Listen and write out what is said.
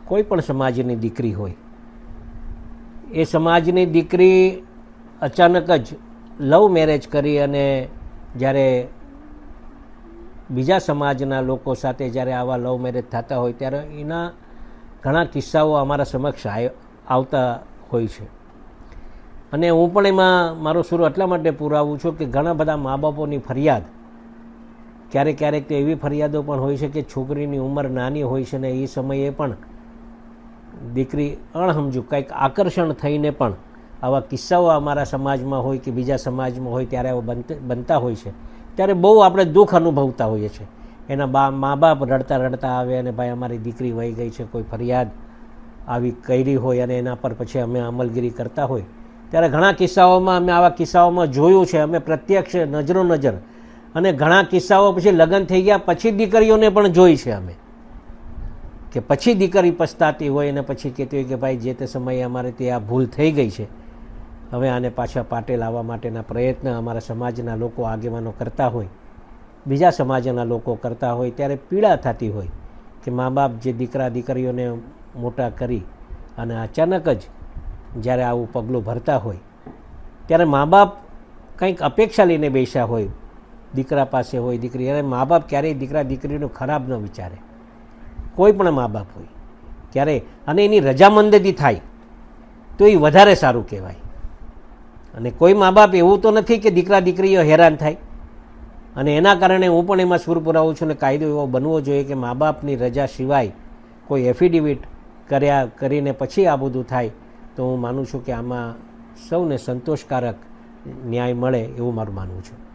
કોઈ પણ સમાજની દીકરી હોય, એ સમાજની દીકરી અચાનક જ લવ મેરેજ કરી અને જ્યારે બીજા સમાજના લોકો સાથે જ્યારે આવા લવ મેરેજ થતા હોય ત્યારે એના ઘણા કિસ્સાઓ અમારા સમક્ષ આવતા હોય છે. અને હું પણ એમાં મારો સુર એટલા માટે પુરાવું છું કે ઘણા બધા મા બાપોની ફરિયાદ, ક્યારેક ક્યારેક તો એવી ફરિયાદો પણ હોય છે કે છોકરીની ઉંમર નાની હોય છે ને એ સમયે પણ દીકરી અણસમજુ કંઈક આકર્ષણ થઈને પણ આવા કિસ્સાઓ અમારા સમાજમાં હોય કે બીજા સમાજમાં હોય ત્યારે બનતા હોય છે. ત્યારે બહુ આપણે દુઃખ અનુભવતા હોઈએ છીએ. એના મા બાપ રડતા રડતા આવે અને ભાઈ અમારી દીકરી વહી ગઈ છે, કોઈ ફરિયાદ આવી કરી હોય અને એના પર પછી અમે અમલગીરી કરતા હોય ત્યારે ઘણા કિસ્સાઓમાં અમે આવા કિસ્સાઓમાં જોયું છે, અમે પ્રત્યક્ષ નજરો નજર. અને ઘણા કિસ્સાઓ પછી લગ્ન થઈ ગયા પછી દીકરીઓને પણ જોઈ છે અમે, કે પછી દીકરી પછતાતી હોય અને પછી કહેતી હોય કે ભાઈ જે તે સમયે અમારે ત્યાં આ ભૂલ થઈ ગઈ છે, હવે આને પાછા પાટે લાવવા માટેના પ્રયત્ન અમારા સમાજના લોકો આગેવાનો કરતા હોય, બીજા સમાજના લોકો કરતા હોય ત્યારે પીડા થતી હોય કે મા બાપ જે દીકરા દીકરીઓને મોટા કરી અને અચાનક જ જ્યારે આવું પગલું ભરતા હોય ત્યારે મા બાપ કંઈક અપેક્ષા લઈને બેસ્યા હોય, દીકરા પાસે હોય દીકરી, અને મા બાપ ક્યારેય દીકરા દીકરીનું ખરાબ ન વિચારે, કોઈ પણ મા બાપ હોય ક્યારે, અને એની રજામંદી થાય તો એ વધારે સારું કહેવાય. અને કોઈ મા બાપ એવું તો નથી કે દીકરા દીકરીઓ હેરાન થાય, અને એના કારણે હું પણ એમાં સુર પુરાવું છું. અને કાયદો એવો બનવો જોઈએ કે મા બાપની રજા સિવાય કોઈ એફિડેવિટ કરીને પછી આ બધું થાય તો હું માનું છું કે આમાં સૌને સંતોષકારક ન્યાય મળે એવું મારું માનવું છે.